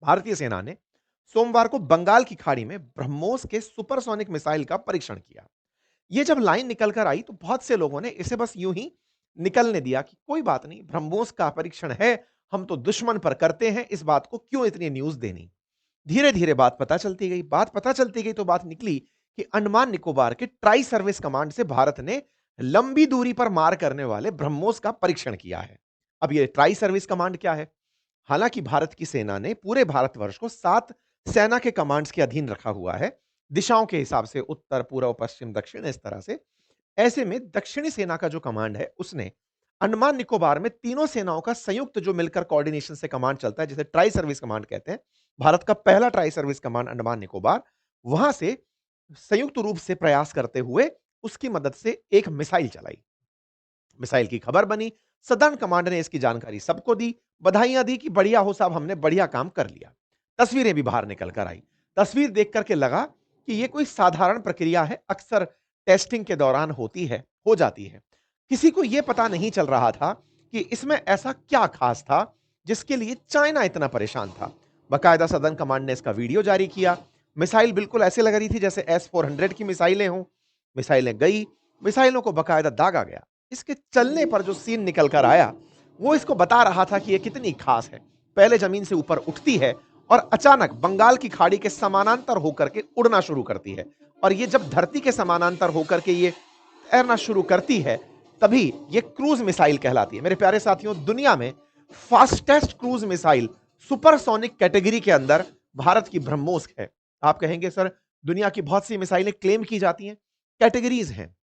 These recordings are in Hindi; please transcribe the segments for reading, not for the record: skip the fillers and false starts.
भारतीय सेना ने सोमवार को बंगाल की खाड़ी में ब्रह्मोस के सुपरसोनिक मिसाइल का परीक्षण किया। ये जब लाइन निकल कर आई तो बहुत से लोगों ने इसे बस यूं ही निकलने दिया कि कोई बात नहीं, ब्रह्मोस का परीक्षण है, हम तो दुश्मन पर करते हैं, इस बात को क्यों इतनी न्यूज देनी। धीरे धीरे बात पता चलती गई तो बात निकली कि अंडमान निकोबार के ट्राई सर्विस कमांड से भारत ने लंबी दूरी पर मार करने वाले ब्रह्मोस का परीक्षण किया है। अब ये ट्राई सर्विस कमांड क्या है? हालांकि भारत की सेना ने पूरे भारतवर्ष को 7 सेना के कमांड्स के अधीन रखा हुआ है, दिशाओं के हिसाब से उत्तर, पूर्व, पश्चिम, दक्षिण, इस तरह से। ऐसे में दक्षिणी सेना का जो कमांड है, उसने अंडमान निकोबार में तीनों सेनाओं का संयुक्त जो मिलकर कोऑर्डिनेशन से कमांड चलता है, जिसे ट्राई सर्विस कमांड कहते हैं। भारत का पहला tri service command Andaman Nicobar, वहां से संयुक्त रूप से प्रयास करते हुए उसकी मदद से एक मिसाइल चलाई। मिसाइल की खबर बनी, सदर्न कमांड ने इसकी जानकारी सबको दी, बधाइयां दी कि बढ़िया हो साहब, हमने बढ़िया काम कर लिया। तस्वीरें भी बाहर निकल कर आई। तस्वीर देख करके लगा कि यह कोई साधारण प्रक्रिया है, अक्सर टेस्टिंग के दौरान होती है, हो जाती है। किसी को यह पता नहीं चल रहा था कि इसमें ऐसा क्या खास था जिसके लिए चाइना इतना परेशान था। बकायदा सदर्न कमांड ने इसका वीडियो जारी किया। मिसाइल बिल्कुल ऐसे लग रही थी जैसे S-400 की मिसाइलें हों। मिसाइलें गई, मिसाइलों को बकायदा दागा गया। इसके चलने पर जो सीन निकल कर आया, वो इसको बता रहा था कि ये कितनी खास है। पहले जमीन से ऊपर उठती है और अचानक बंगाल की खाड़ी के समानांतर होकर के उड़ना शुरू करती है। और ये जब धरती के समानांतर होकर के ये तैरना शुरू करती है, तभी ये क्रूज मिसाइल कहलाती है। मेरे प्यारे साथियों, दुनिया में fastest cruise missile supersonic category के अंदर भारत की ब्रह्मोस है। आप कहेंगे सर, दुनिया की बहुत सी मिसाइलें क्लेम की जाती हैं, कैटेगरीज हैं,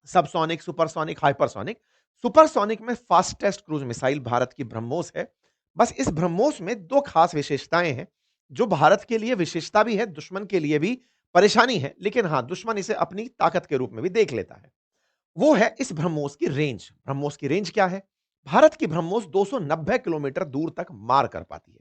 सबसोनिक, सुपरसोनिक, हाइपरसोनिक। सुपरसोनिक में फास्टेस्ट क्रूज मिसाइल भारत की ब्रह्मोस है। बस इस ब्रह्मोस में दो खास विशेषताएं हैं, जो भारत के लिए विशेषता भी है, दुश्मन के लिए भी परेशानी है, लेकिन हां, दुश्मन इसे अपनी ताकत के रूप में भी देख लेता है। वो है इस ब्रह्मोस की रेंज। ब्रह्मोस की रेंज क्या है? भारत की ब्रह्मोस 290 किलोमीटर दूर तक मार कर पाती है।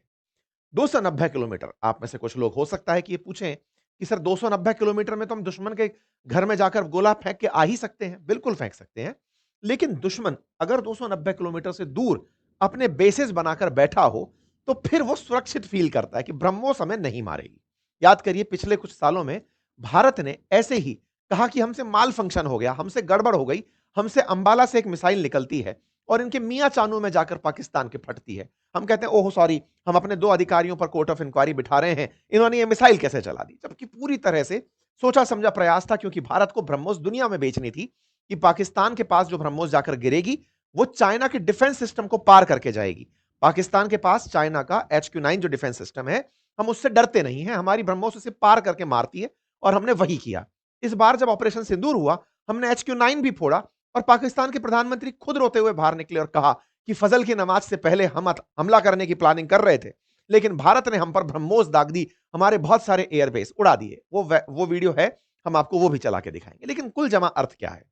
290 किलोमीटर। आप में से कुछ लोग हो सकता है कि ये पूछें कि सर, 290 किलोमीटर में तो हम दुश्मन के घर में जाकर गोला फेंक के आ ही सकते हैं। बिल्कुल फेंक सकते हैं, लेकिन दुश्मन अगर 290 किलोमीटर से दूर अपने बेसेस बनाकर बैठा हो, तो फिर वो सुरक्षित फील करता है कि ब्रह्मोस हमें नहीं मारेगी। याद करिए, पिछले कुछ सालों में भारत ने ऐसे ही कहा कि हमसे माल फंक्शन हो गया, हमसे गड़बड़ हो गई, हमसे अंबाला से एक मिसाइल निकलती है और इनके मियां चानू में जाकर पाकिस्तान के फटती है। हम कहते हैं, ओह सॉरी, हम अपने 2 अधिकारियों पर कोर्ट ऑफ इंक्वायरी बिठा रहे हैं, इन्होंने ये मिसाइल कैसे चला दी? जबकि पूरी तरह से सोचा समझा प्रयास था, क्योंकि भारत को ब्रह्मोस दुनिया में बेचनी थी कि पाकिस्तान के पास जो ब्रह्मोस जाकर गिरेगी, वो चाइना के डिफेंस सिस्टम को पार करके जाएगी। पाकिस्तान के पास चाइना का HQ-9 जो डिफेंस सिस्टम है, हम उससे डरते नहीं हैं, हमारी ब्रह्मोस उसे पार करके मारती है, और हमने वही किया। इस बार जब ऑपरेशन सिंदूर हुआ, हमने HQ-9 भी फोड़ा और पाकिस्तान के प्रधानमंत्री खुद रोते हुए बाहर निकले और कहा कि फजल की नमाज से पहले हम हमला करने की प्लानिंग कर रहे थे, लेकिन भारत ने हम पर ब्रह्मोस दाग दी, हमारे बहुत सारे एयरबेस उड़ा दिए। वो वीडियो है, हम आपको वो भी चला के दिखाएंगे। लेकिन कुल जमा अर्थ क्या है?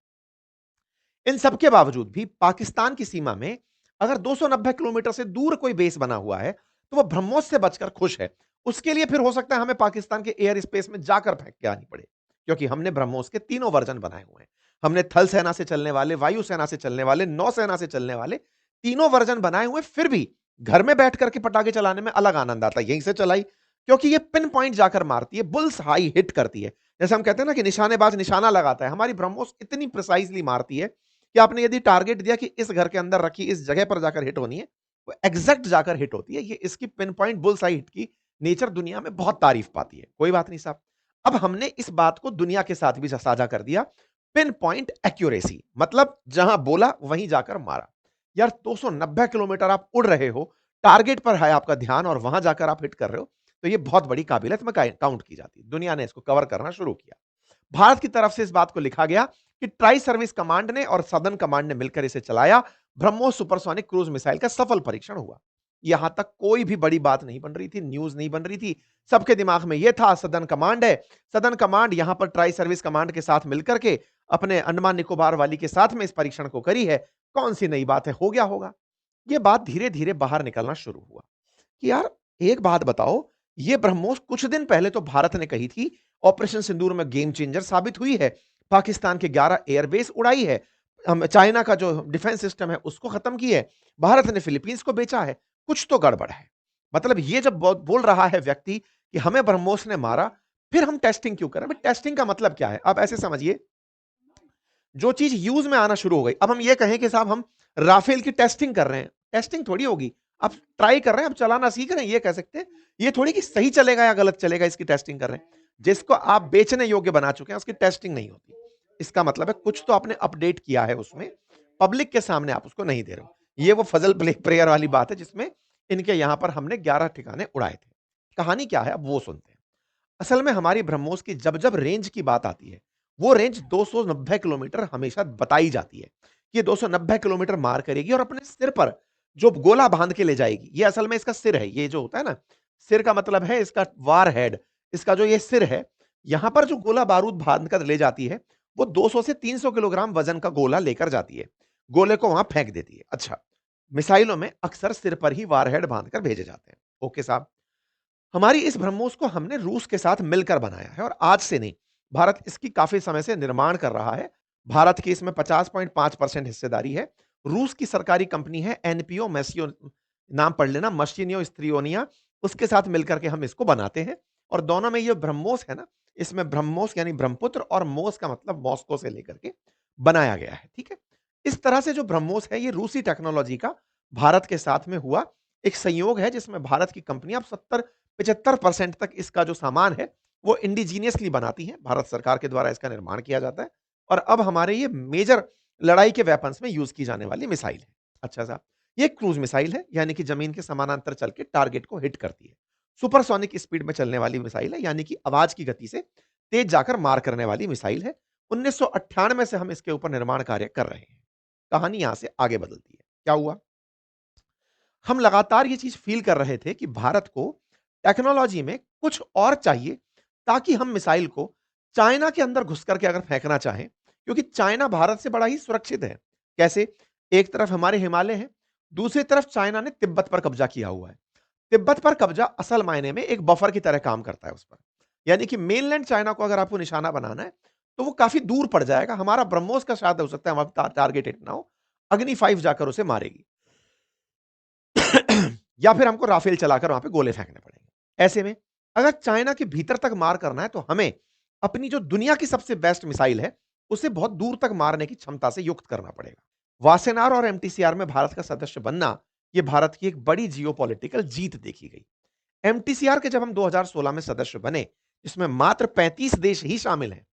इन सबके बावजूद भी पाकिस्तान की सीमा में अगर 290 किलोमीटर से दूर कोई बेस बना हुआ है, तो वह ब्रह्मोस से बचकर खुश है। उसके लिए फिर हो सकता है हमें पाकिस्तान के एयर स्पेस में जाकर फेंक के आनी पड़े, क्योंकि हमने ब्रह्मोस के तीनों वर्जन बनाए हुए हैं। हमने थल सेना से चलने वाले, वायु सेना से चलने वाले, नौसेना से चलने वाले तीनों वर्जन बनाए हुए। फिर भी घर में बैठ करके पटाखे चलाने में अलग आनंद आता है। यहीं से चलाई, क्योंकि ये पिन पॉइंट जाकर मारती है, बुल्स हाई हिट करती है। जैसे हम कहते हैं ना कि निशानेबाज निशाना लगाता है, हमारी ब्रह्मोस इतनी प्रिसाइजली मारती है कि आपने यदि टारगेट दिया कि इस घर के अंदर रखी इस जगह पर जाकर हिट होनी है, वो एग्जैक्ट जाकर हिट होती है। ये इसकी pin point bulls I hit की नेचर दुनिया में बहुत तारीफ पाती है। कोई बात नहीं साहब, अब हमने इस बात को दुनिया के साथ भी साझा कर दिया। पिन पॉइंट एक्यूरेसी, मतलब जहां बोला वहीं जाकर मारा। यार, 290 किलोमीटर आप उड़ रहे हो, टारगेट पर है आपका ध्यान और वहां जाकर आप हिट कर रहे हो, तो ये बहुत बड़ी काबिलियत में काउंट की जाती है। दुनिया ने इसको कवर करना शुरू किया। भारत की तरफ से इस बात को लिखा गया कि ट्राई सर्विस कमांड ने और सदर्न कमांड ने मिलकर इसे चलाया। ब्रह्मोस सुपरसोनिक क्रूज मिसाइल का सफल परीक्षण हुआ। यहां तक कोई भी बड़ी बात नहीं बन रही थी, न्यूज नहीं बन रही थी। सबके दिमाग में यह था, सदर्न कमांड है, सदर्न कमांड यहां पर ट्राई सर्विस कमांड के साथ मिलकर के अपने अंडमान निकोबार वाली के साथ में इस परीक्षण को करी है, कौन सी नई बात है, हो गया होगा। यह बात धीरे धीरे बाहर निकलना शुरू हुआ कि यार, एक बात बताओ, ये ब्रह्मोस कुछ दिन पहले तो भारत ने कही थी ऑपरेशन सिंदूर में गेम चेंजर साबित हुई है, पाकिस्तान के 11 एयरबेस उड़ाई है, चाइना का जो डिफेंस सिस्टम है उसको खत्म की है, भारत ने फिलीपींस को बेचा है, कुछ तो गड़बड़ है। मतलब ये जब बोल रहा है व्यक्ति कि हमें ब्रह्मोस ने मारा, फिर हम टेस्टिंग क्यों करें? भाई टेस्टिंग का मतलब क्या है? आप ऐसे समझिए, जो चीज यूज में आना शुरू हो गई, अब हम ये कहें कि साहब हम राफेल की टेस्टिंग कर रहे हैं, टेस्टिंग थोड़ी होगी। आप ट्राई कर रहे हैं, आप चलाना सीख रहे हैं, ये कह सकते हैं। ये थोड़ी कि सही चलेगा या गलत चलेगा, इसकी टेस्टिंग कर रहे हैं। जिसको आप बेचने योग्य बना चुके हैं, उसकी टेस्टिंग नहीं होती। इसका मतलब है कुछ तो आपने अपडेट किया है उसमें, पब्लिक के सामने आप उसको नहीं दे रहे हो। ये वो फजल प्रेयर वाली बात है जिसमें इनके यहां पर हमने 11 ठिकाने उड़ाए थे। कहानी क्या है, अब वो सुनते हैं। असल में हमारी ब्रह्मोस की जब जब रेंज की बात आती है, वो रेंज 290 किलोमीटर हमेशा बताई जाती है कि ये 290 किलोमीटर मार करेगी और अपने सिर पर जो गोला बांध के ले जाएगी। ये असल में इसका सिर है, ये जो होता है ना, सिर का मतलब है इसका वार हेड। इसका जो ये सिर है, यहां पर जो गोला बारूद बांध कर ले जाती है, वो 200 से 300 किलोग्राम वजन का गोला लेकर जाती है, गोले को वहां फेंक देती है। अच्छा, मिसाइलों में अक्सर सिर पर ही वार हेड बांध कर भेजे जाते हैं। ओके साहब, हमारी इस ब्रह्मोस को हमने रूस के साथ मिलकर बनाया है और आज से नहीं, भारत इसकी काफी समय से निर्माण कर रहा है। भारत की इसमें 50.5% हिस्सेदारी है। रूस की सरकारी कंपनी है एनपीओ मैसियो, नाम पढ़ लेना, मशीनियो स्त्रियोनिया, उसके साथ मिलकर के हम इसको बनाते हैं। और दोनों में ये ब्रह्मोस है ना, इसमें ब्रह्मोस यानी ब्रह्मपुत्र और मोस का मतलब मॉस्को से लेकर के बनाया गया है। ठीक है, इस तरह से जो ब्रह्मोस है ये रूसी टेक्नोलॉजी का भारत के साथ में हुआ एक संयोग है, जिसमें भारत की कंपनियां अब 70-75% तक इसका जो सामान है वो इंडिजीनियसली बनाती हैं। भारत सरकार के द्वारा इसका निर्माण किया जाता है और अब हमारे ये मेजर लड़ाई के वेपन्स में यूज की जाने वाली मिसाइल है। अच्छा साहब, ये क्रूज मिसाइल है, यानी कि जमीन के समानांतर चल के टारगेट को हिट करती है। सुपरसोनिक स्पीड में चलने वाली मिसाइल है, यानी कि आवाज की गति से तेज जाकर मार करने वाली मिसाइल है। 1998 से हम इसके ऊपर निर्माण कार्य कर रहे हैं। कहानी यहां से आगे बदलती है। क्या हुआ, हम लगातार ये चीज फील कर रहे थे कि भारत को टेक्नोलॉजी में कुछ और चाहिए, ताकि हम मिसाइल को चाइना के अंदर घुस करके अगर फेंकना चाहें, क्योंकि चाइना भारत से बड़ा ही सुरक्षित है। कैसे? एक तरफ हमारे हिमालय है, दूसरी तरफ चाइना ने तिब्बत पर कब्जा किया हुआ है। तिब्बत पर कब्जा असल मायने में एक बफर की तरह काम करता है उस पर। यानी कि मेनलैंड चाइना को अगर आपको निशाना बनाना है, तो वो काफी दूर पड़ जाएगा। हमारा ब्रह्मोस का शायद हो सकता है वहां टारगेट हिट ना हो, अग्नि 5 जाकर उसे मारेगी। या फिर हमको राफेल चलाकर वहां पे गोले फेंकने पड़ेंगे। ऐसे में अगर चाइना के भीतर तक मार करना है, तो हमें अपनी जो दुनिया की सबसे बेस्ट मिसाइल है उसे बहुत दूर तक मारने की क्षमता से युक्त करना पड़ेगा। वासेनार और एमटीसीआर में भारत का सदस्य बनना, यह भारत की एक बड़ी जियोपॉलिटिकल जीत देखी गई। एमटीसीआर के जब हम 2016 में सदस्य बने, जिसमें मात्र 35 देश ही शामिल हैं,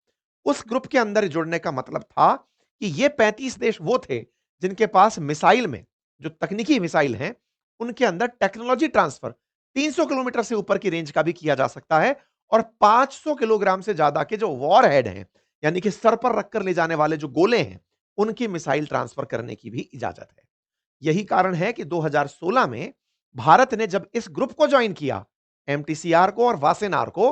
उस ग्रुप के अंदर जुड़ने का मतलब था कि ये 35 देश वो थे जिनके पास मिसाइल में, जो तकनीकी मिसाइल हैं, उनके अंदर टेक्नोलॉजी ट्रांसफर 300 किलोमीटर से ऊपर की रेंज का भी किया जा सकता है और 500 किलोग्राम से ज्यादा के जो वॉर हेड हैं, यानी कि सर पर रखकर ले जाने वाले जो गोले हैं, उनकी मिसाइल ट्रांसफर करने की भी इजाजत है। यही कारण है कि 2016 में भारत ने जब इस ग्रुप को ज्वाइन किया, एमटीसीआर को और वासेनार को,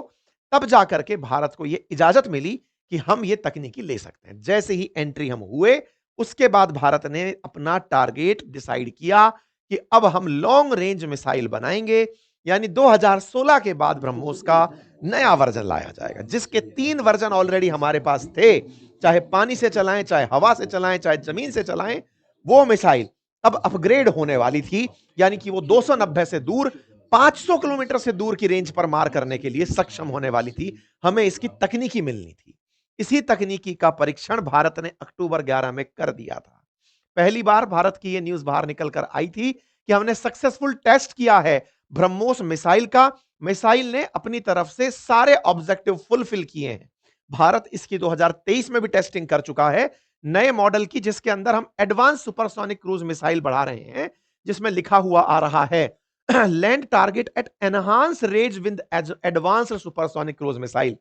तब जाकर के भारत को यह इजाजत मिली कि हम ये तकनीकी ले सकते हैं। जैसे ही एंट्री हम हुए, उसके बाद भारत ने अपना टारगेट डिसाइड किया कि अब हम लॉन्ग रेंज मिसाइल बनाएंगे, यानी 2016 के बाद ब्रह्मोस का नया वर्जन लाया जाएगा, जिसके 3 वर्जन ऑलरेडी हमारे पास थे। चाहे पानी से चलाएं, चाहे हवा से चलाएं, चाहे जमीन से चलाएं, वो मिसाइल अब अपग्रेड होने वाली थी, यानी कि वो 290 से दूर, 500 किलोमीटर से दूर की रेंज पर मार करने के लिए सक्षम होने वाली थी। हमें इसकी तकनीकी मिलनी थी। इसी तकनीकी का परीक्षण भारत ने अक्टूबर 11 में कर दिया था। पहली बार भारत की यह न्यूज बाहर निकल कर आई थी कि हमने सक्सेसफुल टेस्ट किया है ब्रह्मोस मिसाइल का। मिसाइल ने अपनी तरफ से सारे ऑब्जेक्टिव फुलफिल किए हैं। भारत इसकी 2023 में भी टेस्टिंग कर चुका है, नए मॉडल की, जिसके अंदर हम एडवांस सुपरसोनिक क्रूज मिसाइल बढ़ा रहे हैं, जिसमें लिखा हुआ आ रहा है land target at enhance range with advance supersonic cruise missile.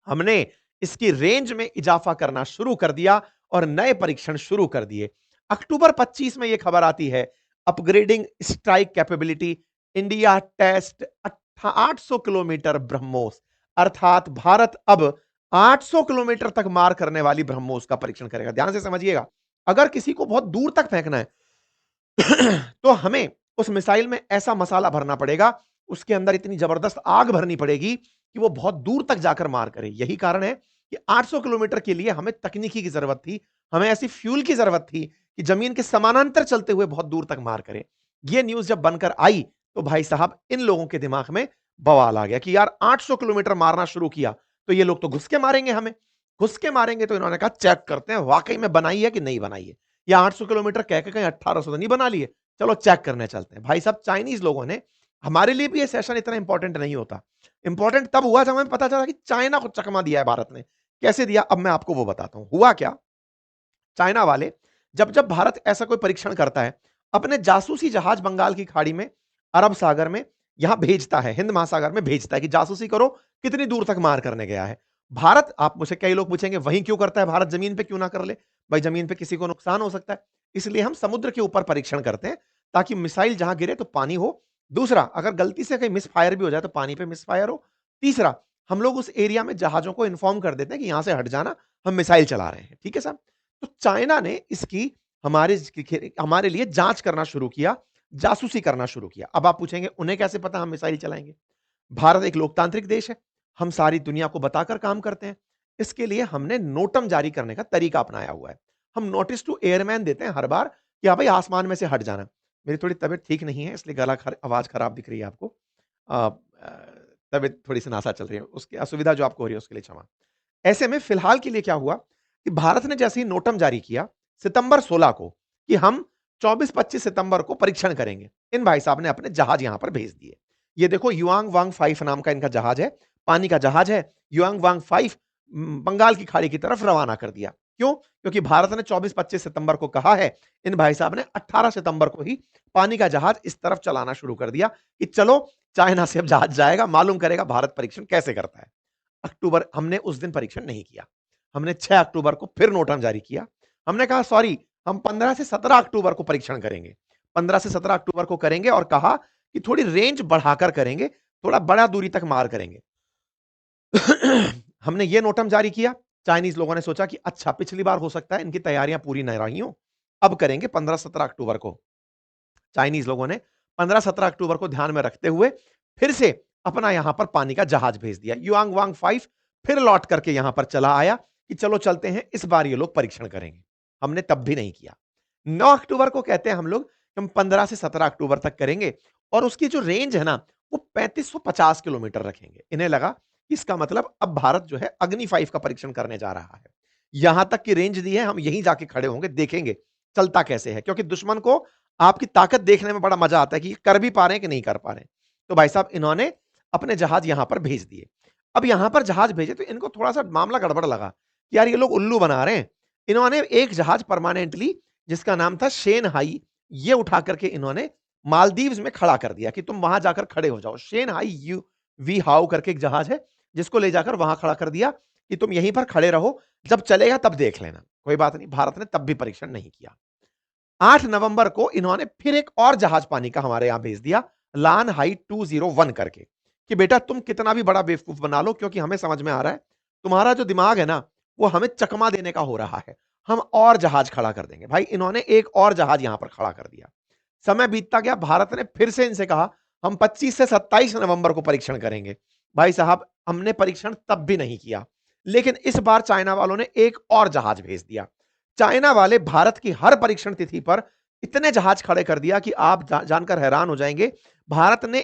हमने इसकी रेंज में इजाफा करना शुरू कर दिया और नए परीक्षण शुरू कर दिए। अक्टूबर 25 में यह खबर आती है, upgrading strike capability, India test 800 kilometre BrahMos, अर्थात भारत अब 800 किलोमीटर तक मार करने वाली ब्रह्मोस का परीक्षण करेगा। ध्यान से समझिएगा, अगर किसी को बहुत दूर तक फेंकना है तो हमें उस मिसाइल में ऐसा मसाला भरना पड़ेगा, उसके अंदर इतनी जबरदस्त आग भरनी पड़ेगी कि वो बहुत दूर तक जाकर मार करे। यही कारण है कि 800 किलोमीटर के लिए हमें तकनीकी की जरूरत थी, हमें ऐसी फ्यूल की जरूरत थी कि जमीन के समानांतर चलते हुए बहुत दूर तक मार करे। ये न्यूज जब बनकर आई, तो भाई साहब इन लोगों के दिमाग में बवाल आ गया कि यार 800 किलोमीटर मारना शुरू किया, तो ये लोग तो घुस के मारेंगे हमें। घुस के मारेंगे तो इन्होंने कहा चेक करते हैं वाक़ई में बनाई है कि नहीं बनाई है। या 800 किलोमीटर कह के कहीं 1800 तो नहीं बना लिए, चलो चेक करने चलते हैं। भाई साहब चाइनीज़ लोगों ने हमारे लिए भी ये सेशन इतना इंपॉर्टेंट नहीं होता। इंपॉर्टेंट तब हुआ जब हमें पता चला कि चाइना को चकमा दिया है भारत ने। कैसे दिया? अब मैं आपको वो बताता हूँ। हुआ क्या? चाइना वाले जब भारत ऐसा कोई परीक्षण करता है, अपने जासूसी जहाज बंगाल की खाड़ी में, अरब सागर में, यहां भेजता है, हिंद महासागर में भेजता है कि जासूसी करो, कितनी दूर तक मार करने गया है। भारत, आप मुझे कई लोग पूछेंगे वहीं क्यों करता है, भारत जमीन पे क्यों ना कर ले? भाई जमीन पे किसी को नुकसान हो सकता है, इसलिए हम समुद्र के ऊपर परीक्षण करते हैं, ताकि मिसाइल जहां गिरे तो पानी हो। दूसरा, अगर गलती से कहीं मिस फायर भी हो जाए तो पानी पे मिस फायर हो। तीसरा, हम लोग उस एरिया में जहाजों को इन्फॉर्म कर देते हैं कि यहां से हट जाना, हम मिसाइल चला रहे हैं। ठीक है साहब? तो चाइना ने इसकी हमारे लिए जांच करना शुरू किया, जासूसी करना शुरू किया। अब आप पूछेंगे उन्हें कैसे पता हम मिसाइल चलाएंगे? भारत एक लोकतांत्रिक देश है, हम सारी दुनिया को बताकर काम करते हैं। इसके लिए हमने नोटम जारी करने का तरीका अपनाया हुआ है। हम नोटिस टू एयरमैन देते हैं हर बार कि हाँ भाई आसमान में से हट जाना। मेरी थोड़ी तबीयत ठीक नहीं है, इसलिए आवाज खराब दिख रही है आपको। अ, अ, तबीयत थोड़ी सी नासा चल रही है, उसकी असुविधा जो आपको हो रही है उसके लिए क्षमा। ऐसे में फिलहाल के लिए क्या हुआ कि भारत ने जैसे ही नोटम जारी किया सितंबर 16 को कि हम 24-25 सितंबर को परीक्षण करेंगे, इन भाई साहब ने अपने जहाज यहां पर भेज दिए। ये देखो युआंग वांग 5 नाम का इनका जहाज है, पानी का जहाज है। युआंग वांग 5 बंगाल की खाड़ी की तरफ रवाना कर दिया। क्यों? क्योंकि भारत ने 24-25 सितंबर को कहा है, इन भाई साहब ने 18 सितंबर को ही पानी का जहाज इस तरफ चलाना शुरू कर दिया कि चलो चाइना से अब जहाज जाएगा, मालूम करेगा भारत परीक्षण कैसे करता है। अक्टूबर हमने उस दिन परीक्षण नहीं किया। हमने 6 अक्टूबर को फिर नोटम जारी किया। हमने कहा सॉरी, हम 15 से 17 अक्टूबर को परीक्षण करेंगे। 15 से 17 अक्टूबर को करेंगे और कहा कि थोड़ी रेंज बढ़ाकर करेंगे, थोड़ा बड़ा दूरी तक मार करेंगे। हमने ये नोटम जारी किया। चाइनीज लोगों ने सोचा कि अच्छा पिछली बार हो सकता है इनकी तैयारियां पूरी न रही हो, अब करेंगे 15-17 अक्टूबर को। चाइनीज लोगों ने 15-17 अक्टूबर को ध्यान में रखते हुए फिर से अपना यहां पर पानी का जहाज भेज दिया। युआंग वांग 5 फिर लौट करके यहां पर चला आया कि चलो चलते हैं, इस बार ये लोग परीक्षण करेंगे। हमने तब भी नहीं किया। 9 अक्टूबर को कहते हैं हम लोग कि हम 15 से 17 अक्टूबर तक करेंगे और उसकी जो रेंज है ना वो 3550 किलोमीटर रखेंगे। इन्हें लगा इसका मतलब अब भारत जो है अग्नि 5 का परीक्षण करने जा रहा है। यहां तक की रेंज दी है, हम यहीं जाके खड़े होंगे, देखेंगे चलता कैसे है, क्योंकि दुश्मन को आपकी ताकत देखने में बड़ा मजा आता है कि कर भी पा रहे हैं कि नहीं कर पा रहे हैं। तो भाई साहब इन्होंने अपने जहाज यहां पर भेज दिए। अब यहां पर जहाज भेजे तो इनको थोड़ा सा मामला गड़बड़ लगा कि यार ये लोग उल्लू बना रहे हैं। इन्होंने एक जहाज परमानेंटली जिसका नाम था शेन हाई, ये उठा करके इन्होंने मालदीव्स में खड़ा कर दिया कि तुम वहां जाकर खड़े हो जाओ। शेन हाई यू वी हाउ करके एक जहाज है जिसको ले जाकर वहां खड़ा कर दिया कि तुम यहीं पर खड़े रहो, जब चलेगा तब देख लेना। कोई बात नहीं, भारत ने तब भी परीक्षण नहीं किया। 8 नवंबर को इन्होंने फिर एक और जहाज पानी का हमारे यहां भेज दिया, लान हाई 201 करके, कि बेटा तुम कितना भी बड़ा बेवकूफ बना लो, क्योंकि हमें समझ में आ रहा है तुम्हारा जो दिमाग है ना वो हमें चकमा देने का हो रहा है, हम और जहाज खड़ा कर देंगे। भाई इन्होंने एक और जहाज यहां पर खड़ा कर दिया। समय बीतता गया, भारत ने फिर से इनसे कहा हम 25 से 27 नवंबर को परीक्षण करेंगे। भाई साहब हमने परीक्षण तब भी नहीं किया, लेकिन इस बार चाइना वालों ने एक और जहाज भेज दिया। चाइना वाले भारत की हर परीक्षण तिथि पर इतने जहाज खड़े कर दिया कि आप जानकर हैरान हो जाएंगे। भारत ने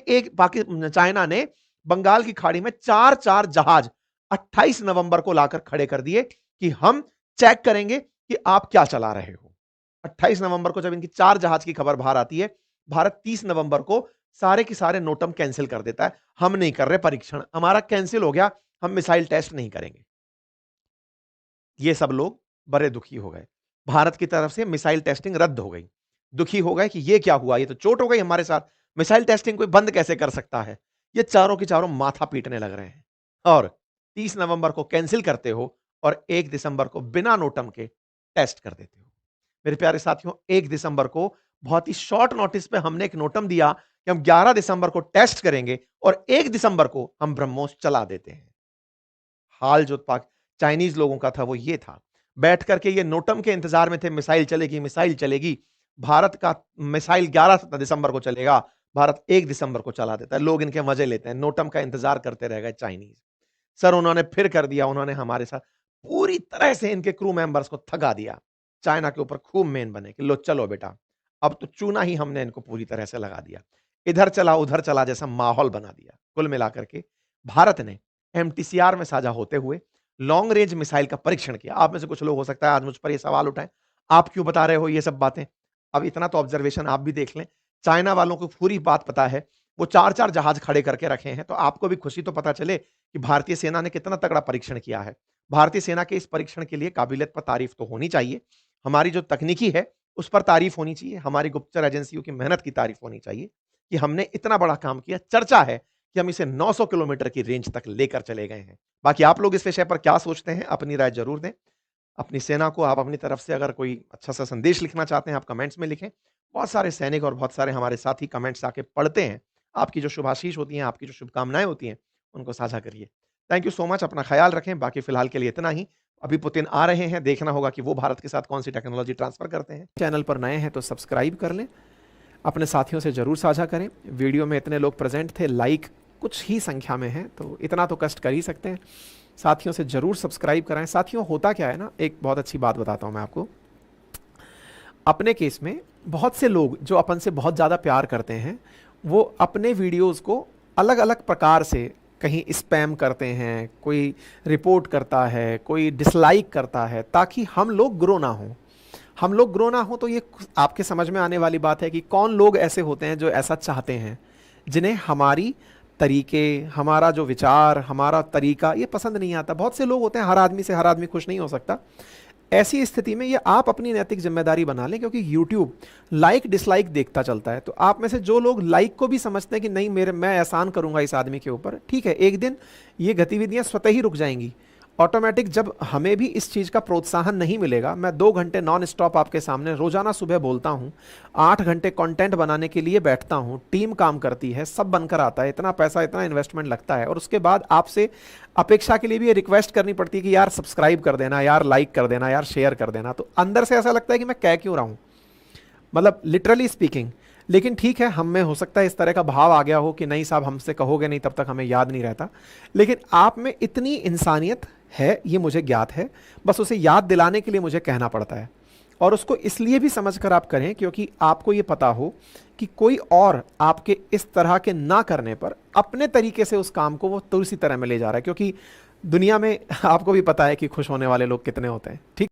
चाइना ने बंगाल की खाड़ी में 4-4 जहाज 28 नवंबर को लाकर खड़े कर दिए कि हम चेक करेंगे कि आप क्या चला रहे हो। 28 नवंबर को जब इनकी 4 जहाज की खबर बाहर आती है, भारत 30 नवंबर को सारे के सारे नोटम कैंसिल कर देता है। हम नहीं कर रहे परीक्षण, हमारा कैंसिल हो गया, हम मिसाइल टेस्ट नहीं करेंगे। ये सब लोग बड़े दुखी हो गए। भारत की तरफ से मिसाइल टेस्टिंग रद्द हो गई। दुखी हो गए कि ये क्या हुआ? ये तो चोट हो गई हमारे साथ। मिसाइल टेस्टिंग कोई बंद कैसे कर सकता है? ये चारों के चारों माथा पीटने लग रहे हैं। और 30 नवंबर को कैंसिल करते हो और 1 दिसंबर को बिना नोटम के टेस्ट कर देते हो। मेरे प्यारे साथियों, 1 दिसंबर को बहुत ही शॉर्ट नोटिस पे हमने एक नोटम दिया कि हम 11 दिसंबर को टेस्ट करेंगे और 1 दिसंबर को हम ब्रह्मोस चला देते हैं। हाल जो पाक चाइनीज लोगों का था वो ये था। बैठ करके ये नोटम के इंतजार में थे, मिसाइल चलेगी, मिसाइल चलेगी। भारत का मिसाइल 11 दिसंबर को चलेगा, भारत 1 दिसंबर को चला देता है। लोग इनके मजे लेते हैं, नोटम का इंतजार करते रह गए चाइनीज। सर उन्होंने फिर कर दिया, उन्होंने हमारे साथ पूरी तरह से इनके क्रू मेंबर्स को थका दिया। चाइना के ऊपर खूब मेन बने कि लो चलो बेटा, अब तो चूना ही हमने इनको पूरी तरह से लगा दिया। इधर चला, उधर चला जैसा माहौल बना दिया। कुल मिलाकर के भारत ने एमटीसीआर में साझा होते हुए लॉन्ग रेंज मिसाइल का परीक्षण किया। आप में से कुछ लोग हो सकता है आज मुझ पर ये सवाल उठाएँ, आप क्यों बता रहे हो ये सब बातें? अब इतना तो ऑब्जर्वेशन आप भी देख लें, चाइना वालों को पूरी बात पता है, वो 4-4 जहाज खड़े करके रखे हैं, तो आपको भी खुशी तो पता चले कि भारतीय सेना ने कितना तगड़ा परीक्षण किया है। भारतीय सेना के इस परीक्षण के लिए काबिलियत पर तारीफ तो होनी चाहिए। हमारी जो तकनीकी है, उस पर तारीफ होनी चाहिए। हमारी गुप्तचर एजेंसियों की मेहनत की तारीफ होनी चाहिए कि हमने इतना बड़ा काम किया। चर्चा है कि हम इसे 900 किलोमीटर की रेंज तक लेकर चले गए हैं। बाकी आप लोग इस विषय पर क्या सोचते हैं? अपनी राय ज़रूर दें। अपनी सेना को आप अपनी तरफ से अगर कोई अच्छा-सा संदेश लिखना चाहते हैं, आप कमेंट्स में लिखें। बहुत सारे सैनिक और बहुत सारे हमारे साथी कमेंट्स आके पढ़ते हैं। आपकी जो शुभाशीष होती हैं, आपकी जो शुभकामनाएँ होती हैं, उनको साझा करिए। थैंक यू सो मच, अपना ख़्याल रखें। बाकी फ़िलहाल के लिए इतना ही। अभी पुतिन आ रहे हैं, देखना होगा कि वो भारत के साथ कौन-सी टेक्नोलॉजी ट्रांसफ़र करते हैं। चैनल पर नए हैं तो सब्सक्राइब कर लें, अपने साथियों से ज़रूर साझा करें। वीडियो में इतने लोग प्रेज़ेंट थे, लाइक कुछ ही संख्या में हैं, तो इतना तो कष्ट कर ही सकते हैं। साथियों से ज़रूर सब्सक्राइब कराएं। साथियों, होता क्या है ना, एक बहुत अच्छी बात बताता हूं मैं आपको। अपने केस में बहुत से लोग जो अपन से बहुत ज़्यादा प्यार करते हैं, वो अपने वीडियोस को अलग अलग प्रकार से कहीं स्पैम करते हैं, कोई रिपोर्ट करता है, कोई डिसलाइक करता है, ताकि हम लोग ग्रो ना हों। हम लोग ग्रो ना हो तो ये आपके समझ में आने वाली बात है कि कौन लोग ऐसे होते हैं जो ऐसा चाहते हैं, जिन्हें हमारी तरीके, हमारा जो विचार, हमारा तरीका ये पसंद नहीं आता। बहुत से लोग होते हैं, हर आदमी से हर आदमी खुश नहीं हो सकता। ऐसी स्थिति में ये आप अपनी नैतिक जिम्मेदारी बना लें, क्योंकि YouTube लाइक डिसलाइक देखता चलता है। तो आप में से जो लोग लाइक को भी समझते हैं कि नहीं, मैं एहसान करूंगा इस आदमी के ऊपर, ठीक है, एक दिन ये गतिविधियां स्वतः ही रुक जाएंगी ऑटोमेटिक। जब हमें भी इस चीज़ का प्रोत्साहन नहीं मिलेगा, मैं 2 घंटे नॉन स्टॉप आपके सामने रोजाना सुबह बोलता हूँ, 8 घंटे कंटेंट बनाने के लिए बैठता हूँ, टीम काम करती है, सब बनकर आता है, इतना पैसा इतना इन्वेस्टमेंट लगता है, और उसके बाद आपसे अपेक्षा के लिए भी ये रिक्वेस्ट करनी पड़ती है कि यार सब्सक्राइब कर देना, यार लाइक कर देना, यार शेयर कर देना। तो अंदर से ऐसा लगता है कि मैं कह क्यों रहा हूँ, मतलब लिटरली स्पीकिंग। लेकिन ठीक है, हम में हो सकता है इस तरह का भाव आ गया हो कि नहीं साहब, हमसे कहोगे नहीं तब तक हमें याद नहीं रहता। लेकिन आप में इतनी इंसानियत है, ये मुझे ज्ञात है, बस उसे याद दिलाने के लिए मुझे कहना पड़ता है। और उसको इसलिए भी समझकर आप करें क्योंकि आपको ये पता हो कि कोई और आपके इस तरह के ना करने पर अपने तरीके से उस काम को वो तो उसी तरह में ले जा रहा है। क्योंकि दुनिया में आपको भी पता है कि खुश होने वाले लोग कितने होते हैं, ठीक।